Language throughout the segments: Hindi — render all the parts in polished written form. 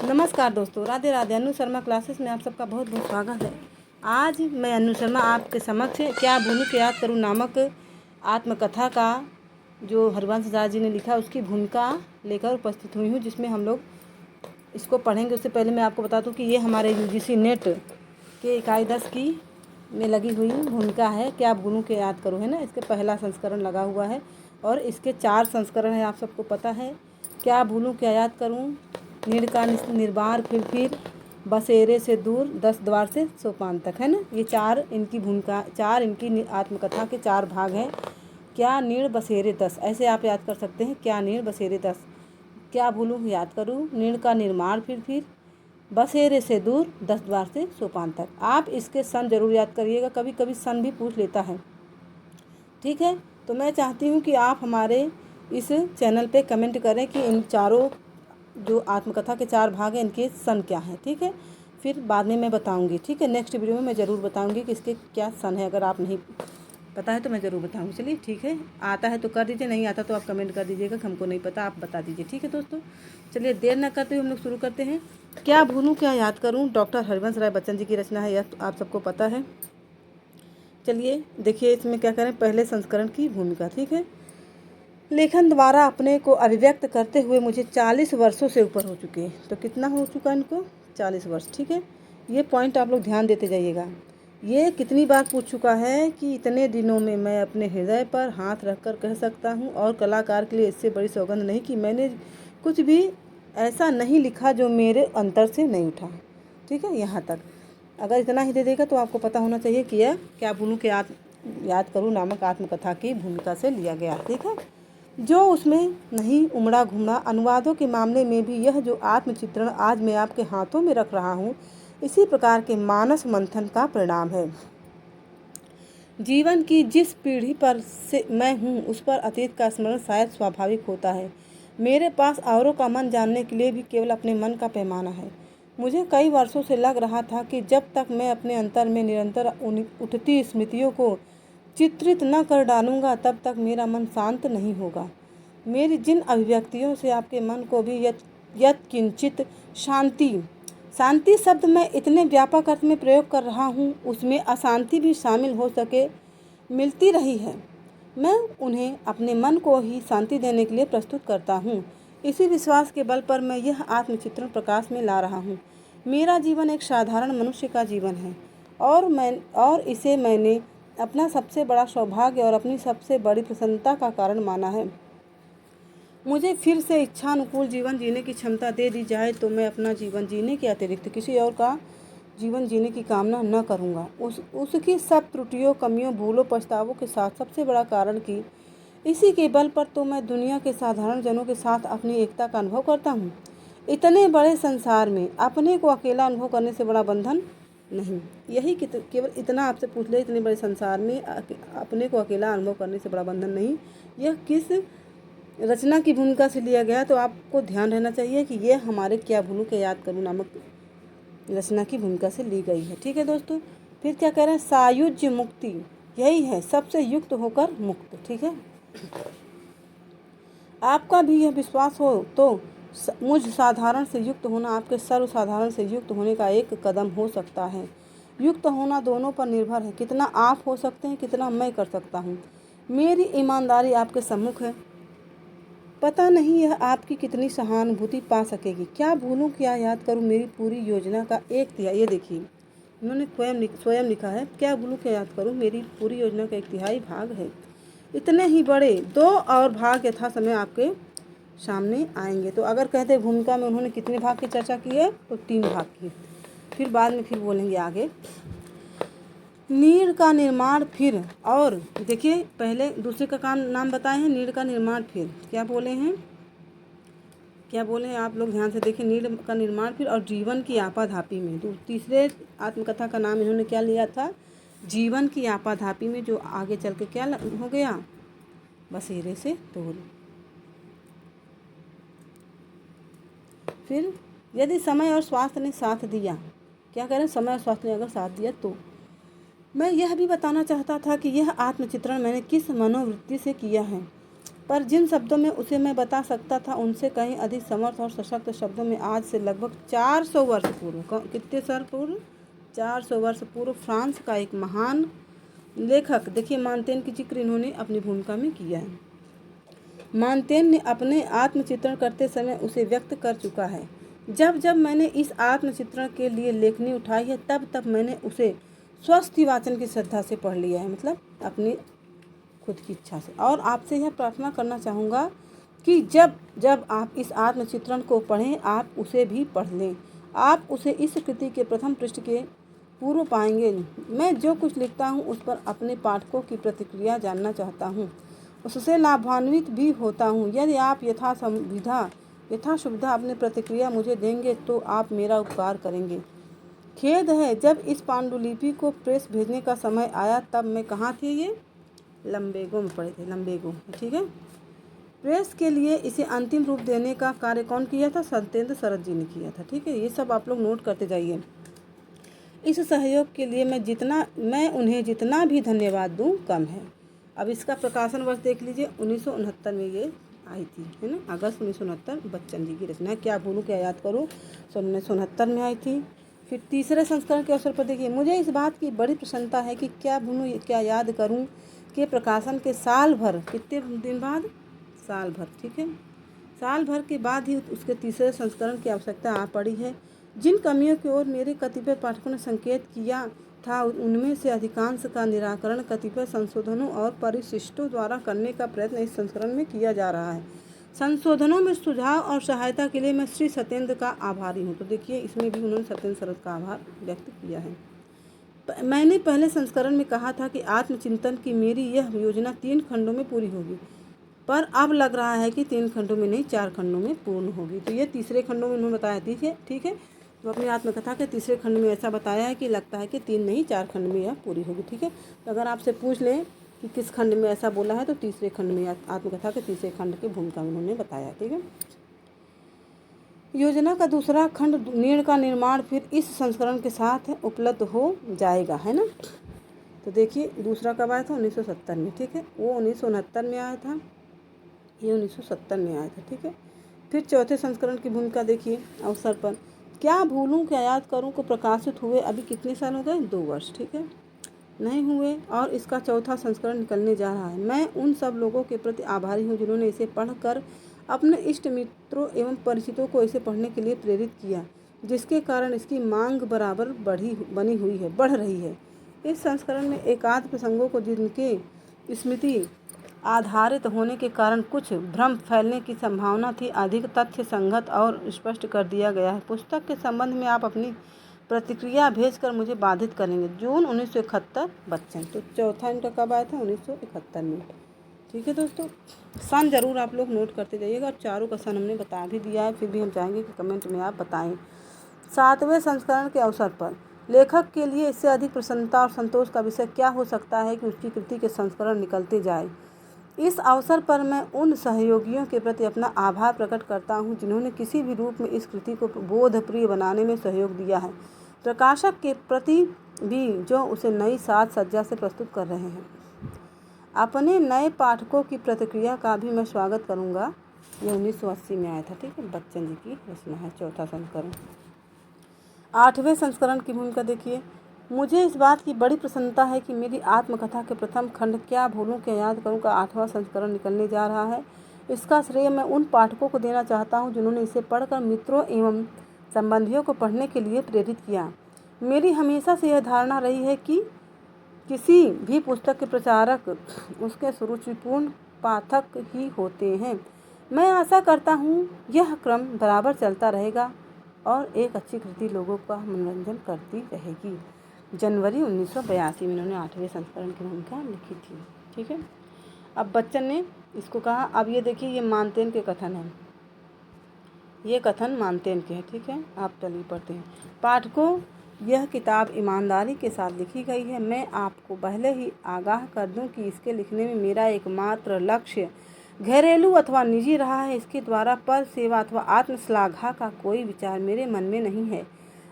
नमस्कार दोस्तों, राधे राधे। अनु शर्मा क्लासेस में आप सबका बहुत बहुत स्वागत है। आज मैं अनु शर्मा आपके समक्ष क्या भूलूं कि याद करूं नामक आत्मकथा का जो हरिवंश दास जी ने लिखा उसकी भूमिका लेकर उपस्थित हुई हूं, जिसमें हम लोग इसको पढ़ेंगे। उससे पहले मैं आपको बता दूं कि ये हमारे यूजीसी नेट के इकाई 10 की में लगी हुई भूमिका है। क्या भूलूं कि याद करूं, है ना। इसके पहला संस्करण लगा हुआ है और इसके 4 संस्करण हैं, आप सबको पता है। क्या भूलूं क्या याद करूं, नीड़ का निर्बार, फिर बसेरे से दूर, 10 द्वार से सोपान तक, है ना। ये 4 इनकी भूमिका, 4 इनकी आत्मकथा के 4 भाग हैं। क्या नीड़ बसेरे 10, ऐसे आप याद कर सकते हैं। क्या नीड़ बसेरे 10, क्या भूलूं याद करूं, नीड़ का निर्माण, फिर बसेरे से दूर, 10 द्वार से सोपान तक। आप इसके सन जरूर याद करिएगा, कभी कभी सन भी पूछ लेता है, ठीक है। तो मैं चाहती हूँ कि आप हमारे इस चैनल पे कमेंट करें कि इन चारों जो आत्मकथा के 4 भाग हैं इनके सन क्या हैं, ठीक है। फिर बाद में मैं बताऊंगी, ठीक है। नेक्स्ट वीडियो में मैं ज़रूर बताऊंगी कि इसके क्या सन है। अगर आप नहीं पता है तो मैं ज़रूर बताऊंगी। चलिए ठीक है, आता है तो कर दीजिए, नहीं आता तो आप कमेंट कर दीजिएगा। हमको नहीं पता, आप बता दीजिए, ठीक है दोस्तों। चलिए देर न करते हुए हम लोग शुरू करते हैं। क्या भूलूं क्या याद करूँ डॉक्टर हरिवंश राय बच्चन जी की रचना है, यह आप सबको पता है। चलिए देखिए इसमें क्या करें, पहले संस्करण की भूमिका, ठीक है। लेखन द्वारा अपने को अभिव्यक्त करते हुए मुझे 40 वर्षों से ऊपर हो चुके हैं। तो कितना हो चुका इनको, 40 वर्ष, ठीक है। ये पॉइंट आप लोग ध्यान देते जाइएगा। ये कितनी बार पूछ चुका है कि इतने दिनों में मैं अपने हृदय पर हाथ रखकर कह सकता हूँ और कलाकार के लिए इससे बड़ी सौगंध नहीं कि मैंने कुछ भी ऐसा नहीं लिखा जो मेरे अंतर से नहीं उठा, ठीक है। यहाँ तक अगर इतना ही दे देगा तो आपको पता होना चाहिए कि यह क्या भूलूं कि याद करूँ नामक आत्मकथा की भूमिका से लिया गया, ठीक है। जो उसमें नहीं उमड़ा घुमड़ा। अनुवादों के मामले में भी यह जो आत्मचित्रण आज मैं आपके हाथों में रख रहा हूँ, इसी प्रकार के मानस मंथन का परिणाम है। जीवन की जिस पीढ़ी पर से मैं हूँ उस पर अतीत का स्मरण शायद स्वाभाविक होता है। मेरे पास औरों का मन जानने के लिए भी केवल अपने मन का पैमाना है। मुझे कई वर्षों से लग रहा था कि जब तक मैं अपने अंतर में निरंतर उठती स्मृतियों को चित्रित न कर डालूंगा तब तक मेरा मन शांत नहीं होगा। मेरी जिन अभिव्यक्तियों से आपके मन को भी यत किंचित शांति शब्द मैं इतने व्यापक अर्थ में प्रयोग कर रहा हूँ, उसमें अशांति भी शामिल हो सके मिलती रही है। मैं उन्हें अपने मन को ही शांति देने के लिए प्रस्तुत करता हूँ। इसी विश्वास के बल पर मैं यह आत्मचित्रण प्रकाश में ला रहा हूँ। मेरा जीवन एक साधारण मनुष्य का जीवन है और इसे मैंने अपना सबसे बड़ा सौभाग्य और अपनी सबसे बड़ी प्रसन्नता का कारण माना है। मुझे फिर से इच्छानुकूल जीवन जीने की क्षमता दे दी जाए तो मैं अपना जीवन जीने के अतिरिक्त किसी और का जीवन जीने की कामना न करूँगा। उसकी सब त्रुटियों, कमियों, भूलों, पछतावों के साथ सबसे बड़ा कारण कि इसी के बल पर तो मैं दुनिया के साधारण जनों के साथ अपनी एकता का अनुभव करता हूँ। इतने बड़े संसार में अपने को अकेला अनुभव करने से बड़ा बंधन नहीं। यही केवल इतना आपसे पूछ ले, इतने बड़े संसार में अपने को अकेला अनुभव करने से बड़ा बंधन नहीं, यह किस रचना की भूमिका से लिया गया। तो आपको ध्यान रहना चाहिए कि यह हमारे क्या भूलूं के याद करूं नामक रचना की भूमिका से ली गई है, ठीक है दोस्तों। फिर क्या कह रहे हैं, सायुज्य मुक्ति, यही है सबसे युक्त होकर मुक्त, ठीक है। आपका भी यह विश्वास हो तो मुझ साधारण से युक्त होना आपके सर्वसाधारण से युक्त होने का एक कदम हो सकता है। युक्त होना दोनों पर निर्भर है, कितना आप हो सकते हैं, कितना मैं कर सकता हूँ। मेरी ईमानदारी आपके सम्मुख है, पता नहीं यह आपकी कितनी सहानुभूति पा सकेगी। क्या भूलूं क्या याद करूं, मेरी पूरी योजना का 1/3, ये देखिए उन्होंने स्वयं लिखा है। क्या भूलूं क्या याद करूं, मेरी पूरी योजना का 1/3 भाग है। इतने ही बड़े 2 और भाग यथा समय आपके सामने आएंगे। तो अगर कहते भूमिका में उन्होंने कितने भाग की चर्चा की है, तो 3 भाग की। फिर बाद में फिर बोलेंगे आगे। नीड़ का निर्माण, फिर और देखिए पहले दूसरे का नाम बताए हैं, नीड़ का निर्माण, फिर क्या बोले हैं, क्या बोले हैं आप लोग ध्यान से देखिए। नीड़ का निर्माण, फिर और जीवन की आपाधापी में। तो तीसरे आत्मकथा का नाम इन्होंने क्या लिया था, जीवन की आपाधापी में, जो आगे चल के क्या हो गया, बसेरे से दूर। फिर यदि समय और स्वास्थ्य ने साथ दिया, क्या करें, समय और स्वास्थ्य ने अगर साथ दिया तो मैं यह भी बताना चाहता था कि यह आत्मचित्रण मैंने किस मनोवृत्ति से किया है। पर जिन शब्दों में उसे मैं बता सकता था उनसे कहीं अधिक समर्थ और सशक्त शब्दों में आज से लगभग 400 वर्ष पूर्व, कितने साल पूर्व, 400 वर्ष पूर्व फ्रांस का एक महान लेखक, देखिए मानतेन की जिक्र इन्होंने अपनी भूमिका में किया है। मानतेन ने अपने आत्मचित्रण करते समय उसे व्यक्त कर चुका है। जब जब मैंने इस आत्मचित्रण के लिए लेखनी उठाई है तब तब मैंने उसे स्वस्थ वाचन की श्रद्धा से पढ़ लिया है, मतलब अपनी खुद की इच्छा से। और आपसे यह प्रार्थना करना चाहूँगा कि जब जब आप इस आत्मचित्रण को पढ़ें आप उसे भी पढ़ लें। आप उसे इस कृति के प्रथम पृष्ठ के पूर्व पाएंगे। मैं जो कुछ लिखता हूँ उस पर अपने पाठकों की प्रतिक्रिया जानना चाहता हूँ, उससे लाभान्वित भी होता हूँ। यदि आप यथा सुविधा अपनी प्रतिक्रिया मुझे देंगे तो आप मेरा उपकार करेंगे। खेद है, जब इस पांडुलिपि को प्रेस भेजने का समय आया तब मैं कहाँ थे, ये लम्बेगो में पढ़े थे, लम्बेगो, ठीक है। प्रेस के लिए इसे अंतिम रूप देने का कार्य कौन किया था, सत्येंद्र शरद जी ने किया था, ठीक है। ये सब आप लोग नोट करते जाइए। इस सहयोग के लिए मैं उन्हें जितना भी धन्यवाद दूं कम है। अब इसका प्रकाशन वर्ष देख लीजिए, 1969 में ये आई थी, है ना, अगस्त 1969। बच्चन जी की रचना क्या भूलूं क्या याद करूं, 1969 में आई थी। फिर तीसरे संस्करण के अवसर पर देखिए, मुझे इस बात की बड़ी प्रसन्नता है कि क्या भूलूं क्या याद करूं के प्रकाशन के साल भर, कितने दिन बाद, साल भर, ठीक है, साल भर के बाद ही उसके तीसरे संस्करण की आवश्यकता आ पड़ी है। जिन कमियों की ओर मेरे कतिपय पाठकों ने संकेत किया था उनमें से अधिकांश का निराकरण कतिपय संशोधनों और परिशिष्टों द्वारा करने का प्रयत्न इस संस्करण में किया जा रहा है। संशोधनों में सुझाव और सहायता के लिए मैं श्री सत्येंद्र का आभारी हूँ। तो देखिए इसमें भी उन्होंने सत्येंद्र शरद का आभार व्यक्त किया है। मैंने पहले संस्करण में कहा था कि आत्मचिंतन की मेरी यह योजना 3 खंडों में पूरी होगी, पर अब लग रहा है कि 3 खंडों में नहीं 4 खंडों में पूर्ण होगी। तो ये तीसरे खंडों में उन्होंने बताया, ठीक है। तो अपनी आत्मकथा के तीसरे खंड में ऐसा बताया है कि लगता है कि 3 नहीं 4 खंड में यह पूरी होगी, ठीक है। तो अगर आपसे पूछ लें कि किस खंड में ऐसा बोला है तो तीसरे खंड में, आत्मकथा के तीसरे खंड की भूमिका में उन्होंने बताया, ठीक है। योजना का दूसरा खंड नीड़ का निर्माण फिर इस संस्करण के साथ उपलब्ध हो जाएगा, है ना। तो देखिए दूसरा कब आया था, 1970 में, ठीक है। वो 1969 में आया था, ये 1970 में आया था, ठीक है। फिर चौथे संस्करण की भूमिका देखिए, अवसर पर क्या भूलूं क्या याद करूं को प्रकाशित हुए अभी कितने साल हो गए, 2 वर्ष, ठीक है, नहीं हुए, और इसका चौथा संस्करण निकलने जा रहा है। मैं उन सब लोगों के प्रति आभारी हूं जिन्होंने इसे पढ़कर अपने इष्ट मित्रों एवं परिचितों को इसे पढ़ने के लिए प्रेरित किया, जिसके कारण इसकी मांग बराबर बढ़ रही है। इस संस्करण में एकाध प्रसंगों को जिनके स्मृति आधारित होने के कारण कुछ भ्रम फैलने की संभावना थी अधिक तथ्य संगत और स्पष्ट कर दिया गया है। पुस्तक के संबंध में आप अपनी प्रतिक्रिया भेजकर मुझे बाधित करेंगे। जून 1971, बच्चन। तो चौथा इनका कब आया था, 1971 में, ठीक है दोस्तों। सन ज़रूर आप लोग नोट करते जाइएगा, और चारों का सन हमने बता भी दिया है, फिर भी हम चाहेंगे कि कमेंट में आप बताएं। 7वें संस्करण के अवसर पर लेखक के लिए इससे अधिक प्रसन्नता और संतोष का विषय क्या हो सकता है कि उसकी कृति के संस्करण निकलते जाए। इस अवसर पर मैं उन सहयोगियों के प्रति अपना आभार प्रकट करता हूं जिन्होंने किसी भी रूप में इस कृति को बोधप्रिय बनाने में सहयोग दिया है। प्रकाशक के प्रति भी जो उसे नई साज सज्जा से प्रस्तुत कर रहे हैं। अपने नए पाठकों की प्रतिक्रिया का भी मैं स्वागत करूंगा। यह 1980 में आया था, ठीक है, बच्चन जी की रचना है, चौथा संस्करण। 8वें संस्करण की भूमिका देखिए, मुझे इस बात की बड़ी प्रसन्नता है कि मेरी आत्मकथा के प्रथम खंड क्या भूलूं क्या याद करूं का 8वां संस्करण निकलने जा रहा है। इसका श्रेय मैं उन पाठकों को देना चाहता हूं जिन्होंने इसे पढ़कर मित्रों एवं संबंधियों को पढ़ने के लिए प्रेरित किया। मेरी हमेशा से यह धारणा रही है कि किसी भी पुस्तक के प्रचारक उसके सुरुचिपूर्ण पाठक ही होते हैं। मैं आशा करता हूँ यह क्रम बराबर चलता रहेगा और एक अच्छी कृति लोगों का मनोरंजन करती रहेगी। जनवरी 1982 में इन्होंने 8वें संस्करण की भूमिका लिखी थी, ठीक है। अब बच्चन ने इसको कहा। अब ये देखिए, ये मानतेन के कथन हैं, ये कथन मानतेन के हैं, ठीक है। आप चलिए पढ़ते हैं। पाठकों, यह किताब ईमानदारी के साथ लिखी गई है। मैं आपको पहले ही आगाह कर दूं कि इसके लिखने में मेरा एकमात्र लक्ष्य घरेलू अथवा निजी रहा है। इसके द्वारा पद सेवा अथवा आत्मश्लाघा का कोई विचार मेरे मन में नहीं है।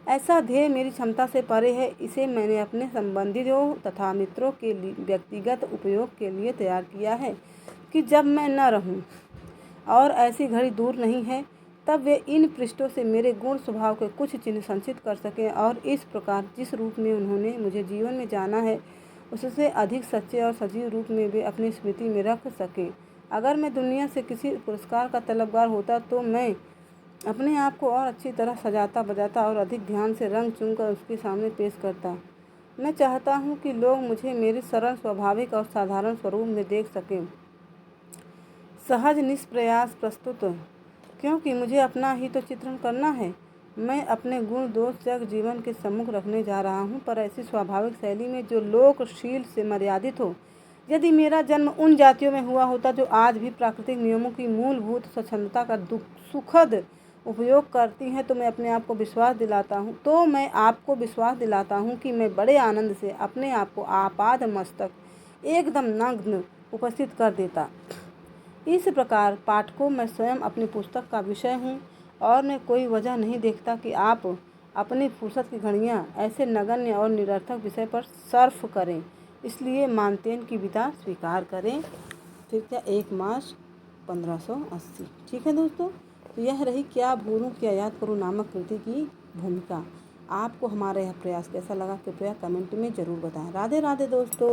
ऐसा ध्येय मेरी क्षमता से परे है। इसे मैंने अपने संबंधियों तथा मित्रों के व्यक्तिगत उपयोग के लिए तैयार किया है। कि जब मैं न रहूं और ऐसी घड़ी दूर नहीं है तब वे इन पृष्ठों से मेरे गुण स्वभाव के कुछ चिन्ह संचित कर सकें और इस प्रकार जिस रूप में उन्होंने मुझे जीवन में जाना है उससे अधिक सच्चे और सजीव रूप में वे अपनी स्मृति में रख सकें। अगर मैं दुनिया से किसी पुरस्कार का तलबगार होता तो मैं अपने आप को और अच्छी तरह सजाता बजाता और अधिक ध्यान से रंग चुनकर उसके सामने पेश करता। मैं चाहता हूँ कि लोग मुझे मेरे सरल स्वाभाविक और साधारण स्वरूप में देख सकें, सहज निष्प्रयास प्रस्तुत, क्योंकि मुझे अपना ही तो चित्रण करना है। मैं अपने गुण दोष जग जीवन के सम्मुख रखने जा रहा हूँ, पर ऐसी स्वाभाविक शैली में जो लोकशील से मर्यादित हो। यदि मेरा जन्म उन जातियों में हुआ होता जो आज भी प्राकृतिक नियमों की मूलभूत स्वच्छंदता का सुखद उपयोग करती हैं, तो मैं आपको विश्वास दिलाता हूँ कि मैं बड़े आनंद से अपने आप को आपाद मस्तक एकदम नग्न उपस्थित कर देता। इस प्रकार पाठकों, मैं स्वयं अपनी पुस्तक का विषय हूँ और मैं कोई वजह नहीं देखता कि आप अपनी फुर्सत की घड़ियाँ ऐसे नगण्य और निरर्थक विषय पर सर्फ करें। इसलिए मानतेन की विदा स्वीकार करें। फिर क्या 1 मार्च 1580। ठीक है दोस्तों, तो यह रही क्या भूलूं क्या याद करूं नामक कृति की भूमिका। आपको हमारा यह प्रयास कैसा लगा कृपया कमेंट में ज़रूर बताएं। राधे राधे दोस्तों।